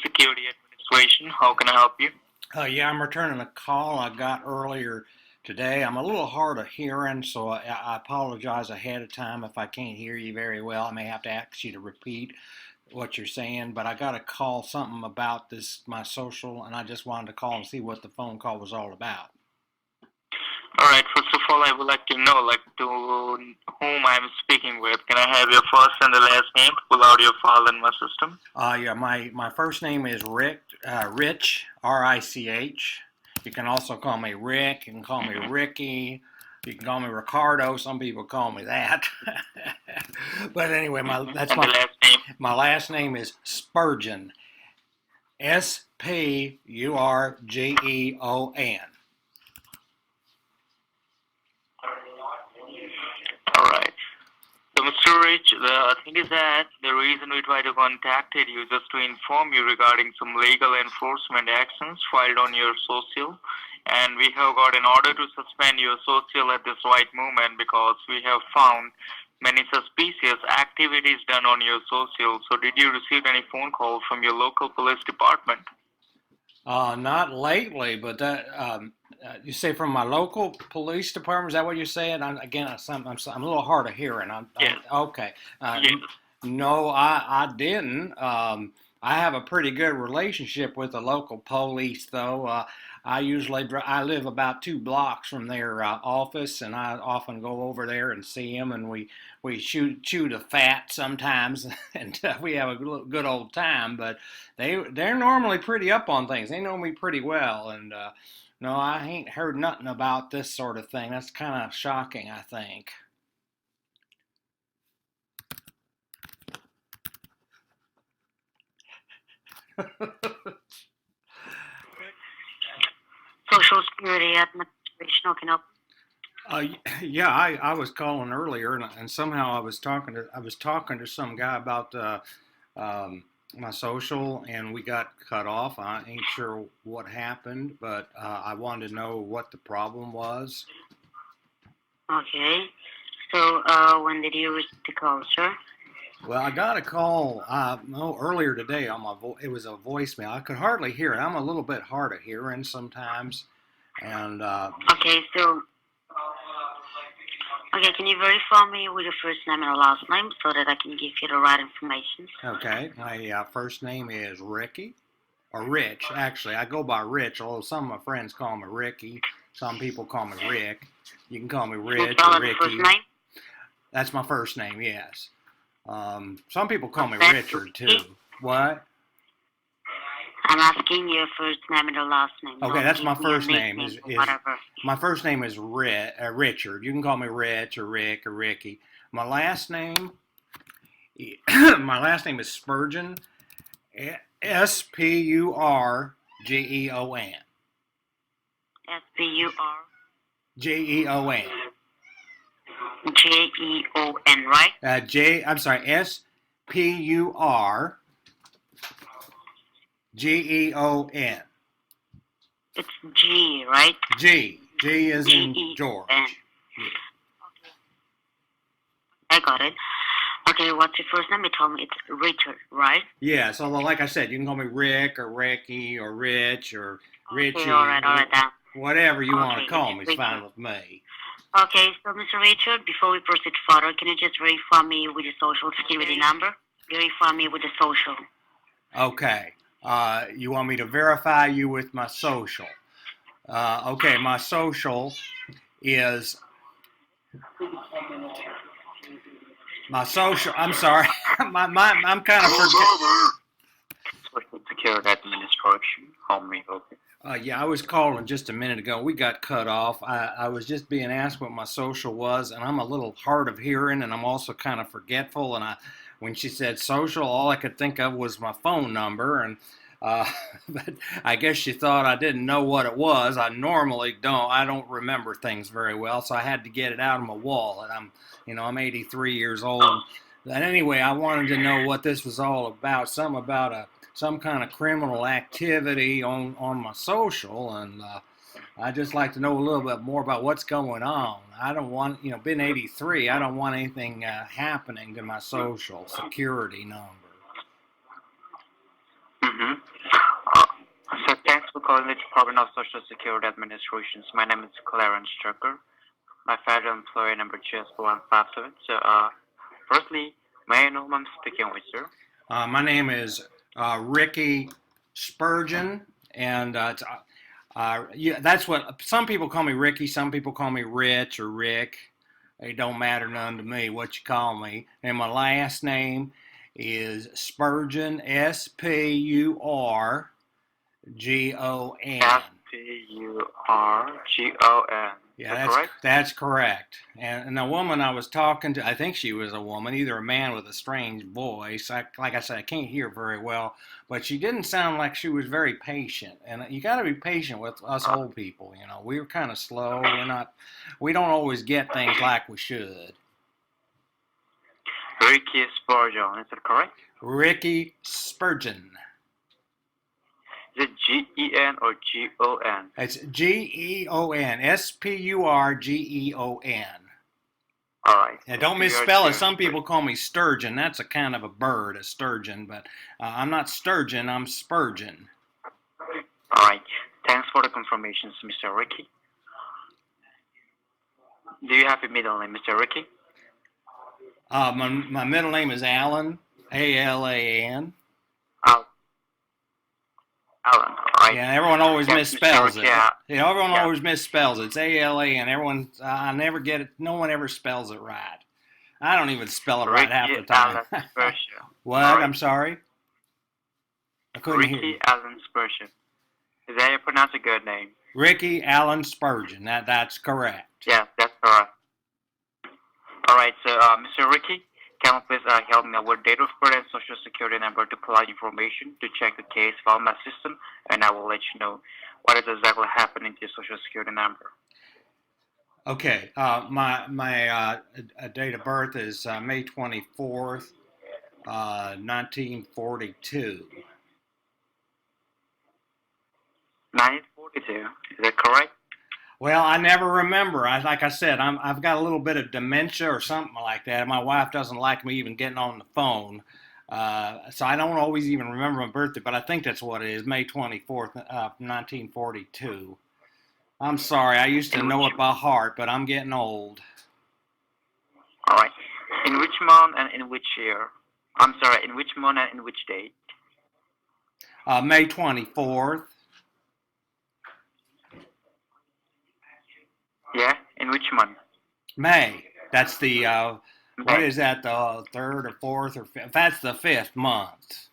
Security Administration. How can I help you? Yeah, I'm returning a call I got earlier today. I'm a little hard of hearing, so I apologize ahead of time if I can't hear you very well. I may have to ask you to repeat what you're saying, but I got a call something about this my social, and I just wanted to call and see what the phone call was all about. All right. First of all, I would like to know, to whom I'm speaking with. Can I have your first and the last name to pull out your file in my system? Yeah, my first name is Rich, R-I-C-H. You can also call me Rick. You can call me Ricky. You can call me Ricardo. Some people call me that. But anyway, And the last name? my last name is Spurgeon. Spurgeon. All right. So, Mr. Rich, the thing is that the reason we try to contact you is just to inform you regarding some legal enforcement actions filed on your social. And we have got an order to suspend your social at this right moment because we have found many suspicious activities done on your social. So, did you receive any phone call from your local police department? Not lately, but you say from my local police department. Is that what you're saying? I'm a little hard of hearing. Yes. Okay. Yes. No, I didn't. I have a pretty good relationship with the local police, though. I live about 2 blocks from their office, and I often go over there and see them, and we chew the fat sometimes, and we have a good old time. But they're normally pretty up on things. They know me pretty well, and no, I ain't heard nothing about this sort of thing. That's kind of shocking, I think. Social Security Administration. How can I help? Uh, yeah, I was calling earlier, and somehow I was talking to some guy about my social, and we got cut off. I ain't sure what happened, but I wanted to know what the problem was. Okay. So, when did you receive the call, sir? Well, I got a call no, earlier today on it was a voicemail. I could hardly hear it. I'm a little bit hard of hearing sometimes, and Okay, so, okay, can you verify me with your first name and your last name so that I can give you the right information? okay, my first name is Ricky. Or Rich, actually. I go by Rich, although some of my friends call me Ricky. Some people call me Rick. You can call me Can you Rich spell or out the first Ricky. name? That's my first name, yes. Some people call me Okay. Richard, too. What? I'm asking your first name and your last name. Okay, Don't that's give my me a first name. nickname or Is whatever. My first name is Richard. You can call me Rich or Rick or Ricky. My last name, my last name is Spurgeon. Spurgeon. S-P-U-R. Jeon. J-E-O-N, right? I'm sorry, Spurgeon. It's G, right? G is in George. G-E-O-N. I got it. Okay, what's your first name? You told me it's Richard, right? Yes, although like I said, you can call me Rick or Ricky or Rich or Richie. Okay, all right, then. Whatever you want to Okay, call me is Richard. fine with me. Okay, so Mr. Richard, before we proceed further, can you just verify me with the social security number? Verify me with the social. Okay. You want me to verify you with my social? Okay, my social is I'm sorry. I'm kind of forgetting. Social Security Administration. How may I help you? Yeah, I was calling just a minute ago. We got cut off. I was just being asked what my social was, and I'm a little hard of hearing, and I'm also kind of forgetful. And when she said social, all I could think of was my phone number, and but I guess she thought I didn't know what it was. I normally don't. I don't remember things very well, so I had to get it out of my wallet. I'm 83 years old. But anyway, I wanted to know what this was all about. Something about some kind of criminal activity on my social, and I'd just like to know a little bit more about what's going on. I don't want, being 83, I don't want anything happening to my social security number. Mm-hmm. So thanks for calling the Department of Social Security Administration. My name is Clarence Tucker. My federal employer number just 157. So, firstly, may I know who I'm speaking with, sir? My name is Ricky Spurgeon, and yeah, that's what some people call me Ricky. Some people call me Rich or Rick. It don't matter none to me what you call me. And my last name is Spurgeon, Spurgon. Spurgon. Is that correct? That's correct. And the woman I was talking to, I think she was a woman, either a man with a strange voice. Like I said, I can't hear very well, but she didn't sound like she was very patient. And you got to be patient with us old people. You know, we're kind of slow. We don't always get things like we should. Ricky Spurgeon, is that correct? Ricky Spurgeon. Is it G-E-N or G-O-N? It's G-E-O-N. Spurgeon. All right. Yeah, don't misspell it. Some people call me sturgeon. That's a kind of a bird, a sturgeon. But I'm not sturgeon. I'm Spurgeon. All right. Thanks for the confirmations, Mr. Ricky. Do you have a middle name, Mr. Ricky? My middle name is Alan. A-L-A-N. Alan, right? Yeah, everyone always misspells it. Yeah. Everyone always misspells it. It's A-L-A-N. Everyone, I never get it. No one ever spells it right. I don't even spell it right half the time. What? Right. I'm sorry? I couldn't hear you. Ricky Allen Spurgeon. Is that how you pronounce a good name? Ricky Allen Spurgeon. That's correct. Yeah, that's correct. All right, so Mr. Ricky, can you please help me with date of birth and social security number to pull out information to check the case file in my system, and I will let you know what is exactly happening to your social security number. Okay, my date of birth is May 24th, 1942. 1942, is that correct? Well, I never remember. Like I said, I've got a little bit of dementia or something like that. My wife doesn't like me even getting on the phone, so I don't always even remember my birthday. But I think that's what it is, May 24th, 1942. I'm sorry, I used to know it by heart, but I'm getting old. All right. In which month and in which year? I'm sorry, in which month and in which date? May 24th. Yeah, in which month? May. That's the, what is that, the third or fourth or fifth? That's the fifth month.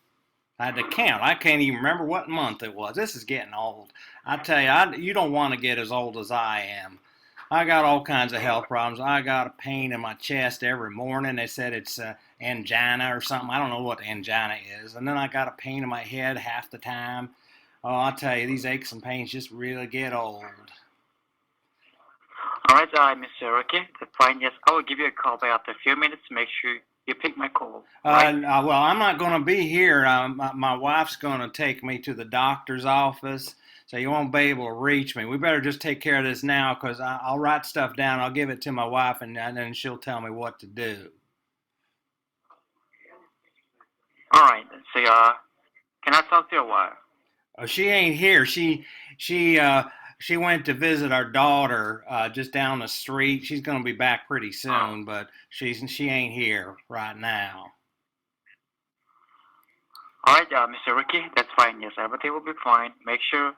I had to count. I can't even remember what month it was. This is getting old. I tell you, you don't want to get as old as I am. I got all kinds of health problems. I got a pain in my chest every morning. They said it's angina or something. I don't know what angina is. And then I got a pain in my head half the time. Oh, I'll tell you, these aches and pains just really get old. All right, Mr. Ricky, that's fine. Yes, I will give you a call back after a few minutes to make sure you pick my call. Right? Well, I'm not going to be here. My wife's going to take me to the doctor's office, so you won't be able to reach me. We better just take care of this now, because I'll write stuff down. I'll give it to my wife, and then she'll tell me what to do. All right. So, can I talk to your wife? Oh, she ain't here. She went to visit our daughter just down the street. She's going to be back pretty soon, but she ain't here right now. All right, Mr. Ricky, that's fine. Yes, everything will be fine. Make sure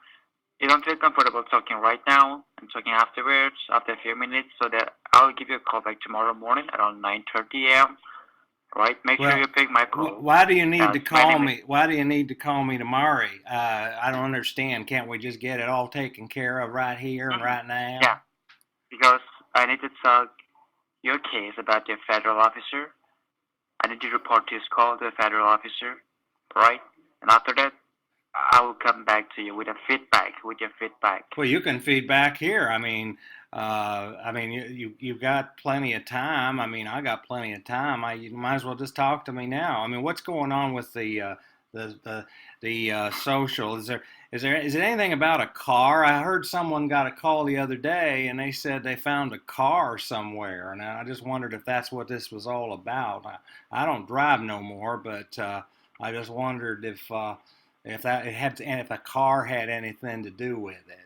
you don't feel comfortable talking right now and talking afterwards, after a few minutes, so that I'll give you a call back tomorrow morning around 9:30 a.m. Right? Make sure you pick my call. Why do you need to call me? Why do you need to call me tomorrow? I don't understand. Can't we just get it all taken care of right here and right now? Yeah, because I need to talk your case about your federal officer. I need to report this call to the federal officer, right? And after that, I will come back to you with your feedback. Well, you can feedback here. You've got plenty of time. I got plenty of time. You might as well just talk to me now. What's going on with the social? Is it anything about a car? I heard someone got a call the other day, and they said they found a car somewhere, and I just wondered if that's what this was all about. I don't drive no more, but I just wondered if if that it had to, and if a car had anything to do with it.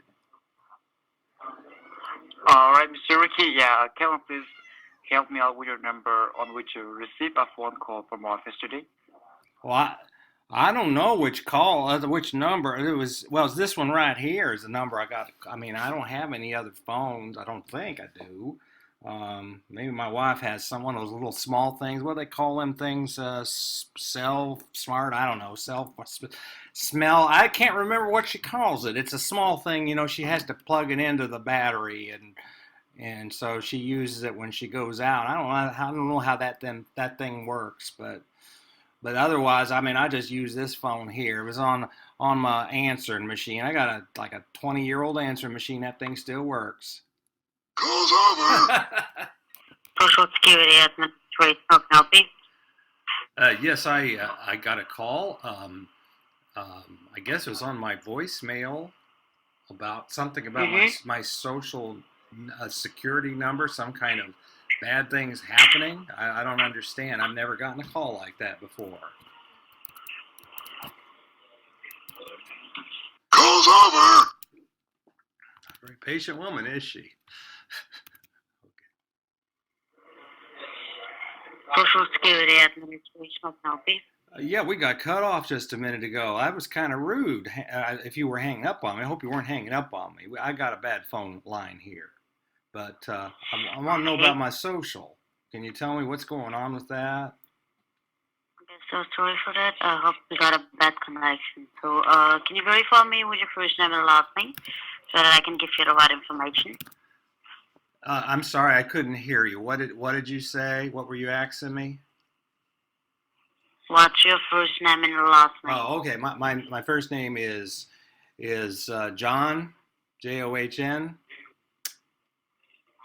All right, Mr. Ricky. Yeah, can you please help me out with your number on which you received a phone call from office today? Well, I don't know which call, which number. It was, well, it's this one right here is the number I got. I mean, I don't have any other phones. I don't think I do. Maybe my wife has one of those little small things. What do they call them things? Cell smart. I don't know. Smell. I can't remember what she calls it. It's a small thing. You know, she has to plug it into the battery, and so she uses it when she goes out. I don't know how that thing works, but otherwise, I mean, I just use this phone here. It was on my answering machine. I got a 20-year-old answering machine. That thing still works. Call's over. Social Security Administration, how can I help you? Yes, I got a call. I guess it was on my voicemail about something about my social security number, some kind of bad things happening. I don't understand. I've never gotten a call like that before. Call's over. Very patient woman, is she? Social Security Administration, how can I help you? Yeah, we got cut off just a minute ago. I was kind of rude if you were hanging up on me. I hope you weren't hanging up on me. I got a bad phone line here. But I want to know about my social. Can you tell me what's going on with that? Okay, so sorry for that. I hope we got a bad connection. So can you verify me with your first name and last name so that I can give you the right information? I'm sorry, I couldn't hear you. What did you say? What were you asking me? What's your first name and last name? Oh, okay. My first name is John, John,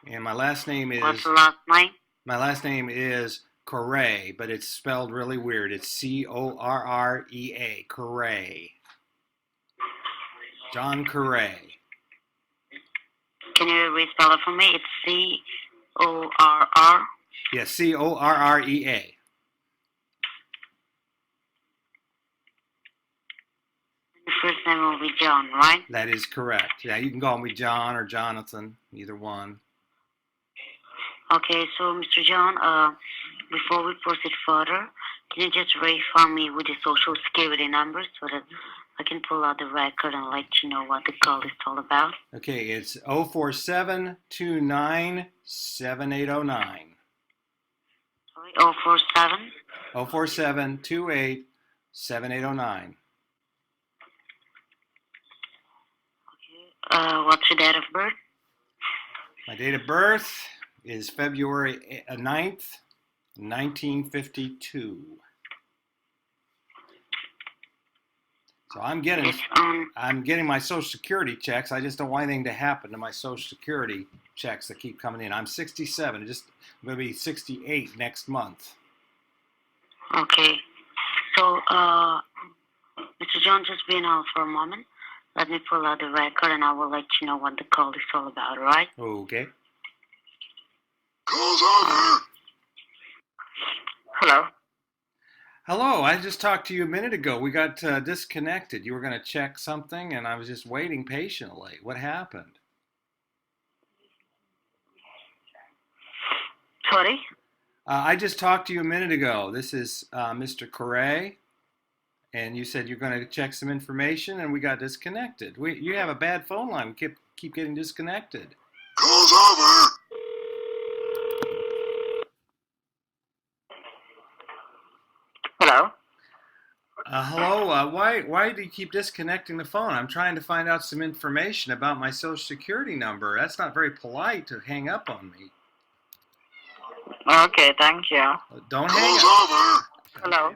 and my last name is. What's the last name? My last name is Correa, but it's spelled really weird. It's Correa, Correa. John Correa. Can you respell it for me? It's C-O-R-R. Yes, Correa. Your first name will be John, right? That is correct. Yeah, you can call me John or Jonathan, either one. Okay, so Mr. John, before we proceed further, can you just verify me with the social security number so that I can pull out the record and let you know what the call is all about? Okay, it's 047297809. Sorry, 047? 047287809. Okay, what's your date of birth? My date of birth is February 9th, 1952. So I'm getting my Social Security checks. I just don't want anything to happen to my Social Security checks that keep coming in. I'm 67. I'm going to be 68 next month. Okay, so Mr. John, just be on for a moment. Let me pull out the record and I will let you know what the call is all about, all right? Okay. Call's over. Hello? Hello, I just talked to you a minute ago. We got disconnected. You were going to check something, and I was just waiting patiently. What happened? Sorry? I just talked to you a minute ago. This is Mr. Correa, and you said you're going to check some information, and we got disconnected. You have a bad phone line. We keep getting disconnected. Call's over. Hello? Hello. Why do you keep disconnecting the phone? I'm trying to find out some information about my Social Security number. That's not very polite to hang up on me. Okay, thank you. Don't hang Call's up. over. Hello?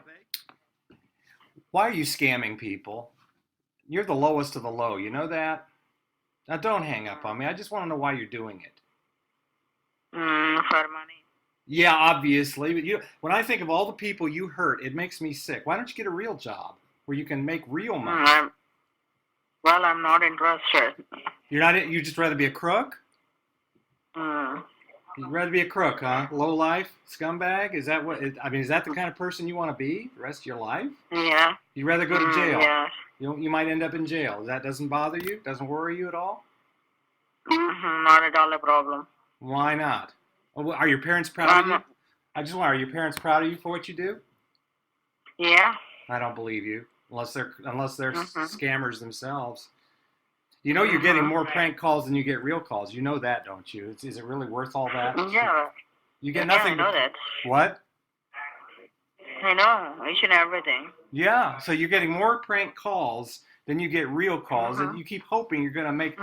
Why are you scamming people? You're the lowest of the low. You know that? Now don't hang up on me. I just want to know why you're doing it. For money. Yeah, obviously. But when I think of all the people you hurt, it makes me sick. Why don't you get a real job where you can make real money? I'm not interested. You're not. You just rather be a crook? You'd rather be a crook, huh? Low life, scumbag? Is that what? I mean, is that the kind of person you want to be the rest of your life? Yeah. You'd rather go to jail. Yeah. You might end up in jail. That doesn't bother you? Doesn't worry you at all? Not at all a problem. Why not? Oh, are your parents proud of you? Um, I just want. Are your parents proud of you for what you do? yeah. I don't believe you, unless they're Mhm. scammers themselves. You know, you're getting more prank calls than you get real calls. You know that, don't you? Is it really worth all that? Yeah. You get Yeah, I nothing. know that. What? I know each and everything. Yeah. So you're getting more prank calls than you get real calls, and you keep hoping you're going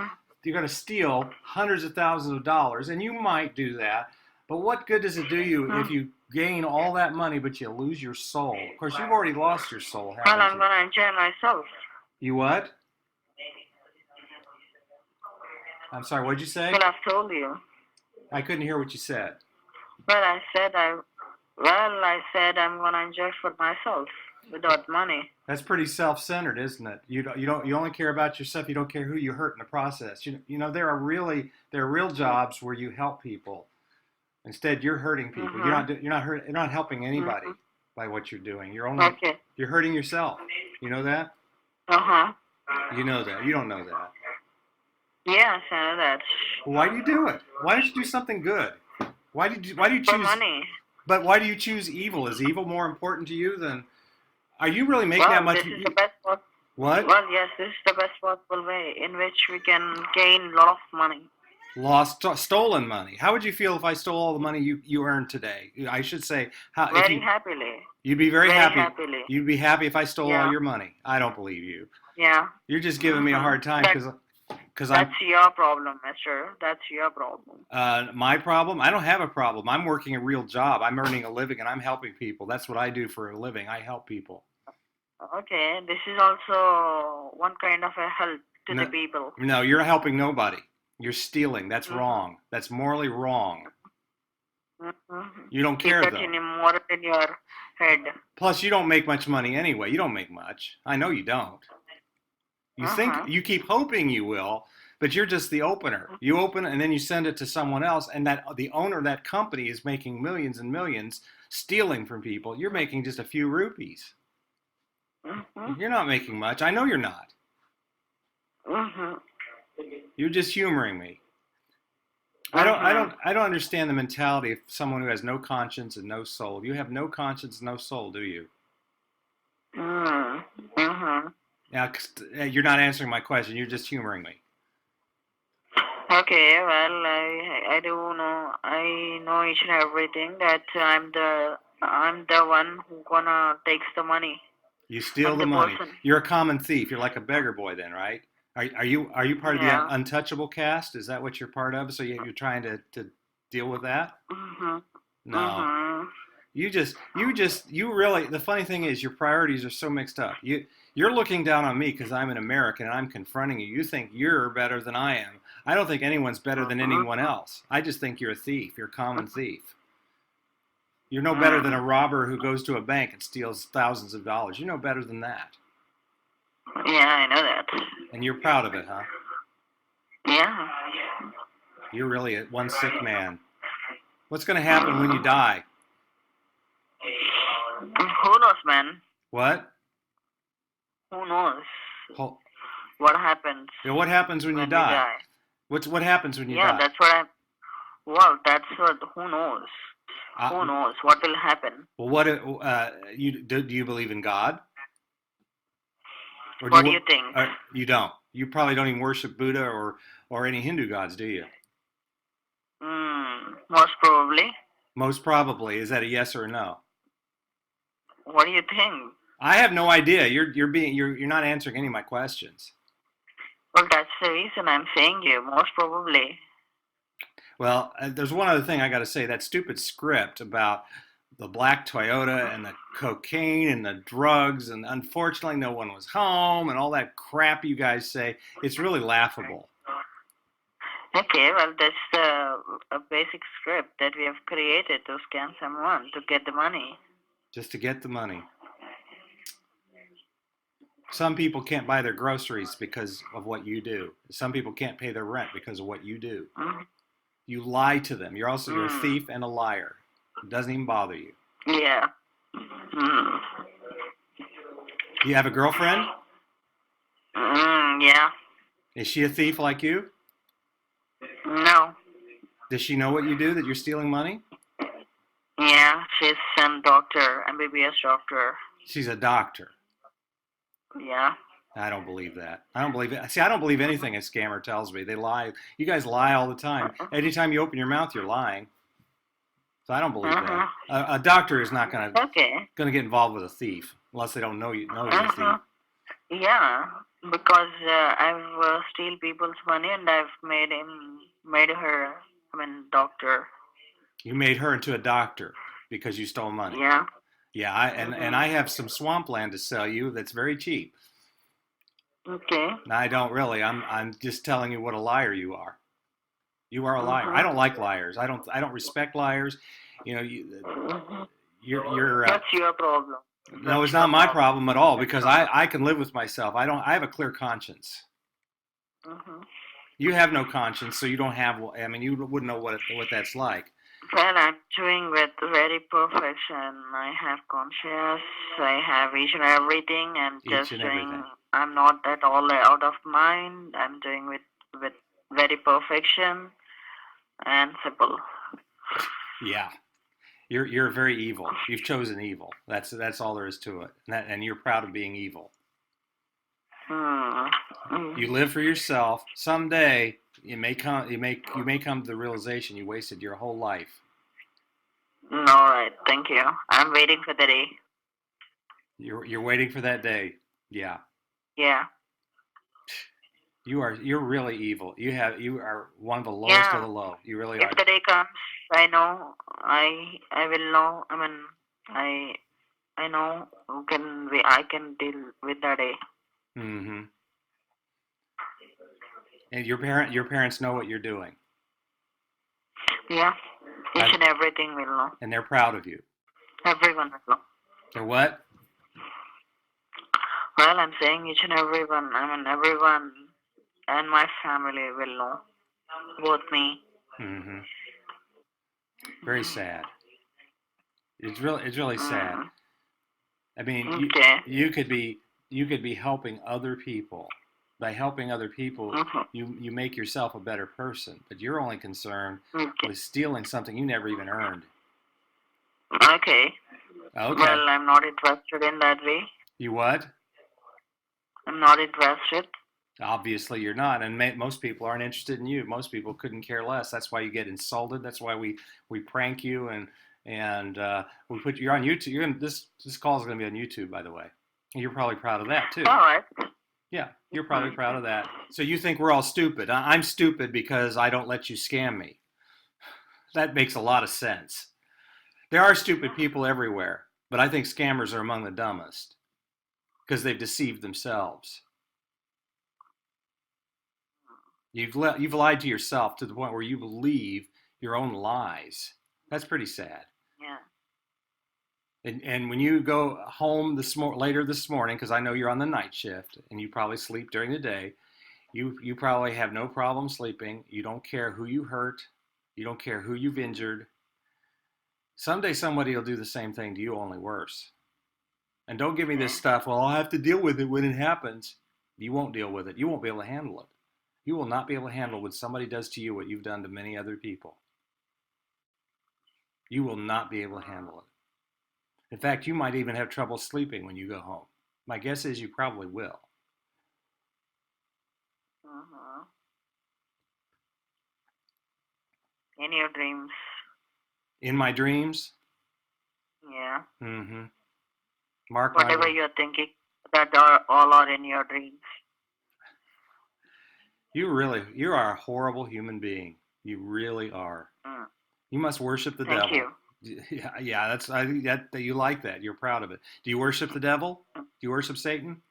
to steal hundreds of thousands of dollars, and you might do that. But what good does it do you if you gain all that money but you lose your soul? Of course, you've already lost your soul, Well, haven't I'm you? gonna enjoy myself. You what? I'm sorry, what'd you say? Well, I've told you. I couldn't hear what you said. Well, I said I'm gonna enjoy for myself without money. That's pretty self-centered, isn't it? You only care about yourself. You don't care who you hurt in the process. You know there are real jobs where you help people. Instead, you're hurting people. You're not helping anybody by what you're doing. You're hurting yourself. You know that? You know that. You don't know that. Yes, I know that. Well, why do you do it? Why don't you do something good? Why do you For choose? money. But why do you choose evil? Is evil more important to you than? Are you really making that much? This is the best possible. What? Well, yes, this is the best possible way in which we can gain a lot of money. Stolen money. How would you feel if I stole all the money you earned today? I should say, Very happily. You'd be very happy. Happily. You'd be happy if I stole all your money. I don't believe you. Yeah. You're just giving me a hard time because That's your problem, mister. That's your problem. My problem? I don't have a problem. I'm working a real job. I'm earning a living and I'm helping people. That's what I do for a living. I help people. Okay, this is also one kind of a help to the people. No, you're helping nobody. You're stealing. That's wrong. That's morally wrong. You don't care, Keep though. that more in your head. Plus, you don't make much money anyway. You don't make much. I know you don't. You think you keep hoping you will, but you're just the opener. You open and then you send it to someone else, and that the owner of that company is making millions and millions stealing from people. You're making just a few rupees. You're not making much. I know you're not. You're just humoring me. I don't understand the mentality of someone who has no conscience and no soul. You have no conscience, no soul, do you? Now, you're not answering my question. You're just humoring me. Okay, well, I do know. I know each and everything that I'm the one who gonna takes the money. You steal the money. You're a common thief. You're like a beggar boy, then, right? Are you part of the untouchable caste? Is that what you're part of? So you're trying to deal with that? No. You really. The funny thing is, your priorities are so mixed up. You're looking down on me because I'm an American and I'm confronting you. You think you're better than I am. I don't think anyone's better than anyone else. I just think you're a thief. You're a common thief. You're no better than a robber who goes to a bank and steals thousands of dollars. You're no better than that. Yeah, I know that. And you're proud of it, huh? Yeah. You're really one sick man. What's going to happen when you die? Who knows, man? What? Who knows? What happens? Yeah, what happens when you die? What happens when you die? Yeah, that's what who knows? Who knows what will happen? Well, what do you believe in God? Or what do you think? You don't. You probably don't even worship Buddha or any Hindu gods, do you? Most probably. Most probably. Is that a yes or a no? What do you think? I have no idea. You're not answering any of my questions. Well, that's the reason I'm saying you. Most probably. Well, there's one other thing I got to say. That stupid script about the black Toyota and the cocaine and the drugs, and unfortunately no one was home, and all that crap you guys say. It's really laughable. Okay, well, that's a basic script that we have created to scam someone to get the money. Just to get the money. Some people can't buy their groceries because of what you do. Some people can't pay their rent because of what you do. You lie to them. You're a thief and a liar. It doesn't even bother you. Yeah. You have a girlfriend? Yeah. Is she a thief like you? No. Does she know what you do, that you're stealing money? Yeah, she's a doctor, MBBS doctor. She's a doctor. Yeah. I don't believe that. I don't believe it. See, I don't believe anything a scammer tells me. They lie. You guys lie all the time. Anytime you open your mouth, you're lying. So I don't believe that. A doctor is not going to get involved with a thief unless they don't know you're a thief. Yeah, because I've steal people's money and I've made her, doctor. You made her into a doctor because you stole money. Yeah. Yeah, and I have some swampland to sell you that's very cheap. Okay. I don't really. I'm just telling you what a liar you are. You are a liar. I don't like liars. I don't respect liars. You know, you're. That's your problem. No, it's not my problem at all because I can live with myself. I have a clear conscience. You have no conscience, so you don't have. I mean, you wouldn't know what that's like. Well, I'm doing with very perfection. I have conscience. I have each and everything. I'm just doing. I'm not at all out of mind. I'm doing with very perfection and simple. Yeah, you're very evil. You've chosen evil. That's all there is to it. And you're proud of being evil. You live for yourself. Someday you may come to the realization you wasted your whole life. All right, thank you. I'm waiting for the day. You're waiting for that day. Yeah. Yeah. You're really evil. You are one of the lowest of the low. You really are. If the day comes, I know I will know. I know I can deal with that day. Mm-hmm. And your parents know what you're doing. Yeah. Each and everything will know. And they're proud of you. Everyone will know. They're what? Well, I'm saying each and everyone. Everyone and my family will know. Both me. Mm-hmm. Very sad. It's really sad. I mean, you could be helping other people. By helping other people, you make yourself a better person. But you're only concerned with stealing something you never even earned. Okay. Well, I'm not interested in that way. You what? I'm not interested. Obviously, you're not, and most people aren't interested in you. Most people couldn't care less. That's why you get insulted. That's why we prank you and we put you're on YouTube. This call is going to be on YouTube, by the way. You're probably proud of that too. All right. Yeah, you're probably proud of that. So you think we're all stupid. I'm stupid because I don't let you scam me. That makes a lot of sense. There are stupid people everywhere, but I think scammers are among the dumbest because they've deceived themselves. You've lied to yourself to the point where you believe your own lies. That's pretty sad. Yeah. And when you go home later this morning, because I know you're on the night shift and you probably sleep during the day, you probably have no problem sleeping. You don't care who you hurt. You don't care who you've injured. Someday somebody will do the same thing to you, only worse. And don't give me this stuff, well, I'll have to deal with it when it happens. You won't deal with it. You won't be able to handle it. You will not be able to handle when somebody does to you what you've done to many other people. You will not be able to handle it. In fact, you might even have trouble sleeping when you go home. My guess is you probably will. In your dreams. In my dreams? Yeah. Mm-hmm. Mark, whatever you're thinking, that all are in your dreams. You are a horrible human being. You really are. You must worship the devil. Thank you. Yeah, I think that you like that. You're proud of it. Do you worship the devil? Do you worship Satan?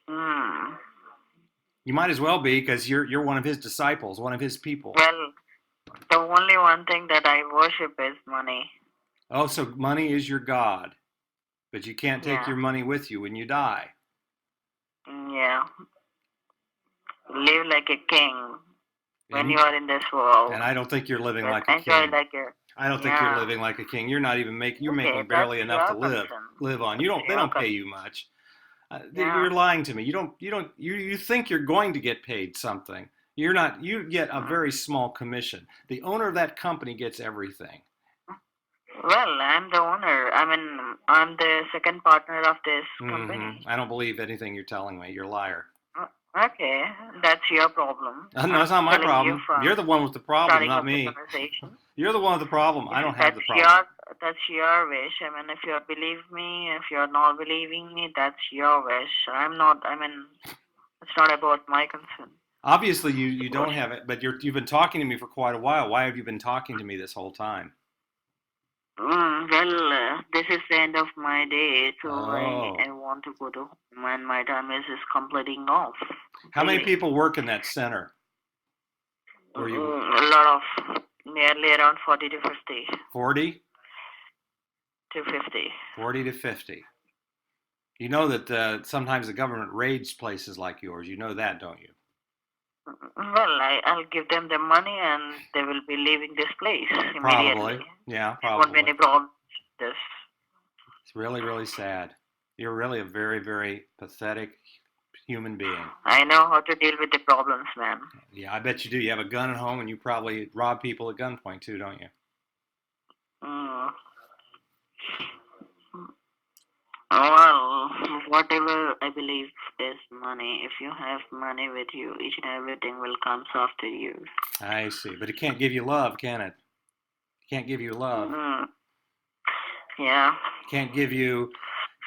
You might as well be, because you're one of his disciples, one of his people. Well, the only one thing that I worship is money. Oh, so money is your God, but you can't take your money with you when you die. Yeah. Live like a king. when you are in this world. And I don't think you're living Just like a enjoy king. like a. I don't think you're Yeah. living like a king. You're not even making. You're Okay, making barely that's enough to your live concern. on. That's They your don't pay concern. you much. Yeah. You're lying to me. You think you're going to get paid something. You're not. You get a very small commission. The owner of that company gets everything. Well, I'm the owner. I mean, I'm the second partner of this company. I don't believe anything you're telling me. You're a liar. Okay, that's your problem. No, it's not my telling you problem. from You're the one with the problem, starting not up the me. conversation. You're the one with the problem. I don't have That's the problem. that's your wish. I mean, if you believe me, if you're not believing me, that's your wish. I'm not. I mean, it's not about my concern. Obviously, you don't have it, but you've been talking to me for quite a while. Why have you been talking to me this whole time? Well, this is the end of my day, so Oh. I want to go to home, and my time is completing off. How many Really. people work in that center? Where you A lot of, nearly around 40 to 50. 40? To 50. 40 to 50. You know that sometimes the government raids places like yours. You know that, don't you? Well, I'll give them the money and they will be leaving this place immediately. Probably. Yeah, Won't be any probably. problem with this. It's really, really sad. You're really a very, very pathetic human being. I know how to deal with the problems, man. Yeah, I bet you do. You have a gun at home and you probably rob people at gunpoint too, don't you? Mm. Well, whatever I believe is money. If you have money with you, each and everything will come after you. I see. But it can't give you love, can it? It can't give you love. Yeah. It can't give you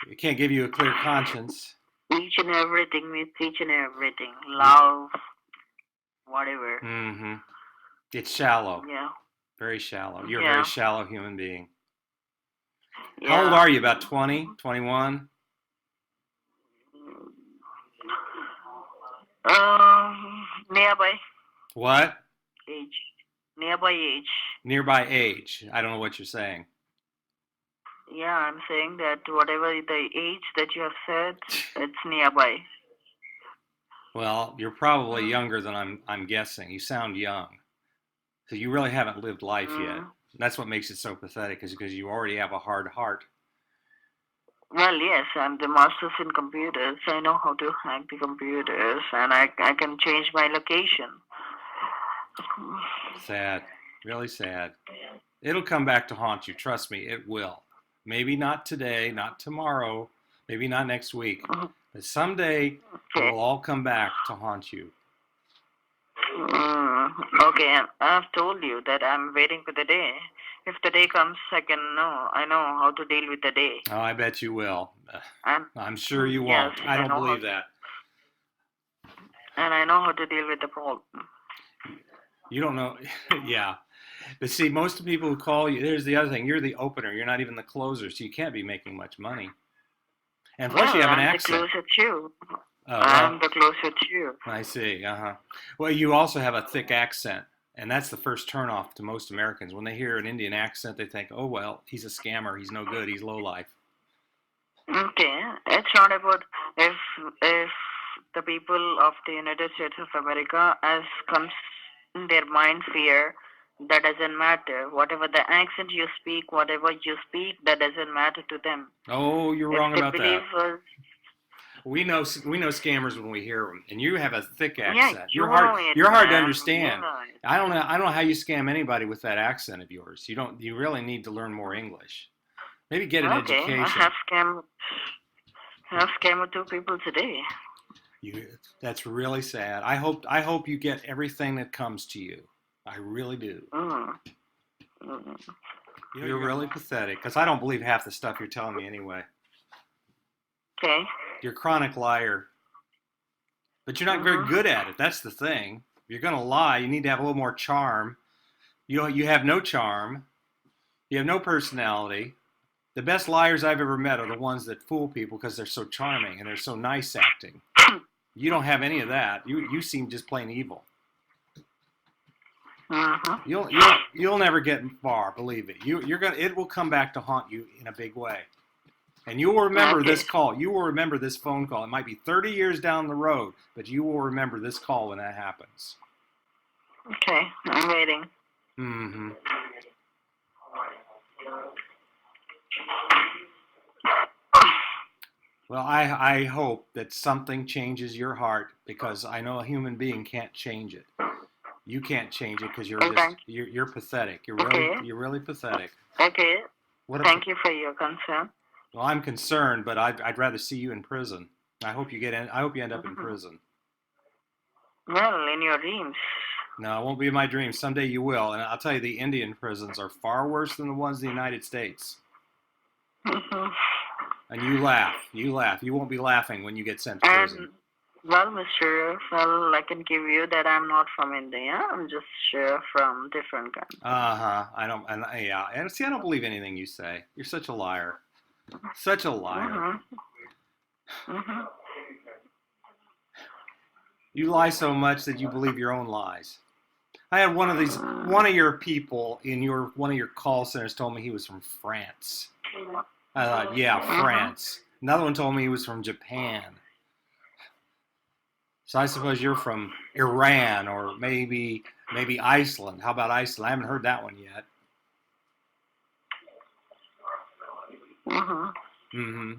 a clear conscience. Each and everything means each and everything. Love, whatever. Mm-hmm. It's shallow. Yeah. Very shallow. You're a Yeah. very shallow human being. Yeah. How old are you? About 20? 21? Nearby What? age. Nearby age. Nearby age. I don't know what you're saying. Yeah, I'm saying that whatever the age that you have said, it's nearby. Well, you're probably younger than I'm guessing. You sound young. So you really haven't lived life yet. That's what makes it so pathetic, is because you already have a hard heart. Well, yes, I'm the master's in computers. I know how to hack the computers, and I can change my location. Sad. Really sad. It'll come back to haunt you. Trust me, it will. Maybe not today, not tomorrow, maybe not next week. But someday it will all come back to haunt you. Okay, I've told you that I'm waiting for the day. If the day comes, I know how to deal with the day. Oh, I bet you will. And I'm sure you yes, won't. I don't know believe that. And I know how to deal with the problem. You don't know. Yeah. But see, most of the people who call you, here's the other thing. You're the opener. You're not even the closer, so you can't be making much money. And plus you have an accent. I'm the closer to you. Oh, I'm the closer to you. I see. Well, you also have a thick accent. And that's the first turnoff to most Americans. When they hear an Indian accent, they think, oh, well, he's a scammer. He's no good. He's lowlife. Okay. It's not about if the people of the United States of America as comes in their mind fear, that doesn't matter. Whatever the accent you speak, whatever you speak, that doesn't matter to them. Oh, you're wrong about that. Us, we know scammers when we hear them, and you have a thick accent. Yeah, you're hard to understand. I don't know how you scam anybody with that accent of yours. You really need to learn more English. Maybe get an education. I have scammed 2 people today. That's really sad. I hope you get everything that comes to you. I really do. You're really pathetic, because I don't believe half the stuff you're telling me anyway. Okay. You're a chronic liar. But you're not very good at it. That's the thing. If you're going to lie, you need to have a little more charm. You have no charm. You have no personality. The best liars I've ever met are the ones that fool people because they're so charming and they're so nice acting. You don't have any of that. You seem just plain evil. You'll never get far, believe it. It will come back to haunt you in a big way. And you will remember this call. You will remember this phone call. It might be 30 years down the road, but you will remember this call when that happens. Okay, I'm waiting. Mm-hmm. Well, I hope that something changes your heart because I know a human being can't change it. You can't change it because Oh, thank you're pathetic. Okay. You're really pathetic. Okay. What a, Thank you for your concern. well, I'm concerned, but I'd rather see you in prison. I hope you end up in Mhm. prison. Well, in your dreams. No, it won't be in my dreams. Someday you will, and I'll tell you, the Indian prisons are far worse than the ones in the United States. Mhm. And you laugh. You laugh. You won't be laughing when you get sent to prison. And well, Mr. Well, I can give you that I'm not from India. I'm just from different country. I don't. And yeah. And see, I don't believe anything you say. You're such a liar. Such a liar. Mhm. You lie so much that you believe your own lies. I had one of your people in one of your call centers told me he was from France. I thought, yeah, France. Another one told me he was from Japan. So I suppose you're from Iran or maybe Iceland. How about Iceland? I haven't heard that one yet. Mhm. Mm-hmm.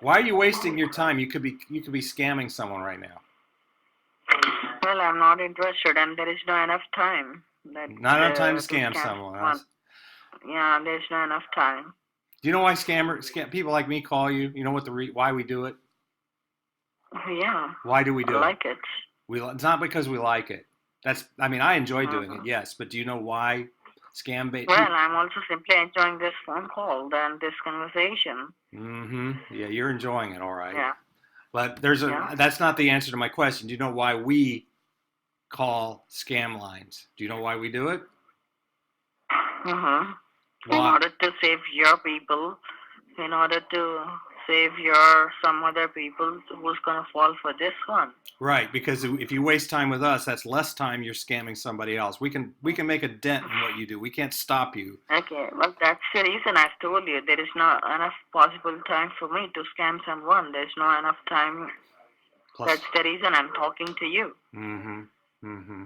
Why are you wasting your time? You could be scamming someone right now. Well, I'm not interested, and there is no enough time. Not enough time to scam someone. Huh? Yeah, there's not enough time. Do you know why people like me call you? You know what why we do it? Yeah. Why do we do it? I like it. It's not because we like it. I enjoy doing it, yes, but do you know why scam bait? Well, I'm also simply enjoying this phone call and this conversation. Mm-hmm. Yeah, you're enjoying it, all right. Yeah. But that's not the answer to my question. Do you know why we call scam lines? Do you know why we do it? Mm-hmm. Why? In order to save your people, in order to save some other people who's gonna fall for this one. Right, because if you waste time with us, that's less time you're scamming somebody else. We can make a dent in what you do. We can't stop you. Okay, well that's the reason I've told you there is not enough possible time for me to scam someone. There's not enough time. Plus, that's the reason I'm talking to you. Mm-hmm. Mm-hmm.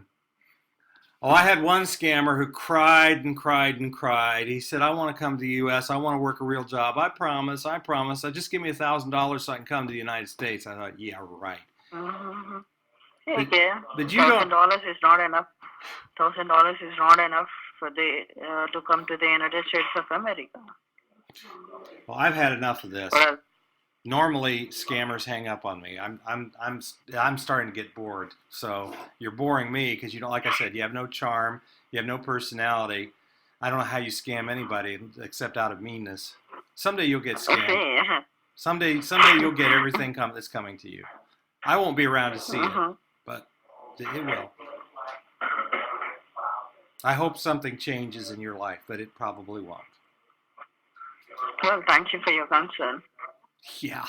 Oh, I had one scammer who cried and cried and cried. He said, I want to come to the U.S. I want to work a real job. I promise. Just give me $1,000 so I can come to the United States. I thought, yeah, right. Mm-hmm. Okay, but you don't. $1,000 is not enough. $1,000 is not enough for to come to the United States of America. Well, I've had enough of this. Well, normally, scammers hang up on me. I'm starting to get bored. So you're boring me because you don't. Like I said, you have no charm. You have no personality. I don't know how you scam anybody except out of meanness. Someday you'll get scammed. Okay. Someday you'll get everything that's coming to you. I won't be around to see it, but it will. I hope something changes in your life, but it probably won't. Well, thank you for your concern. Yeah.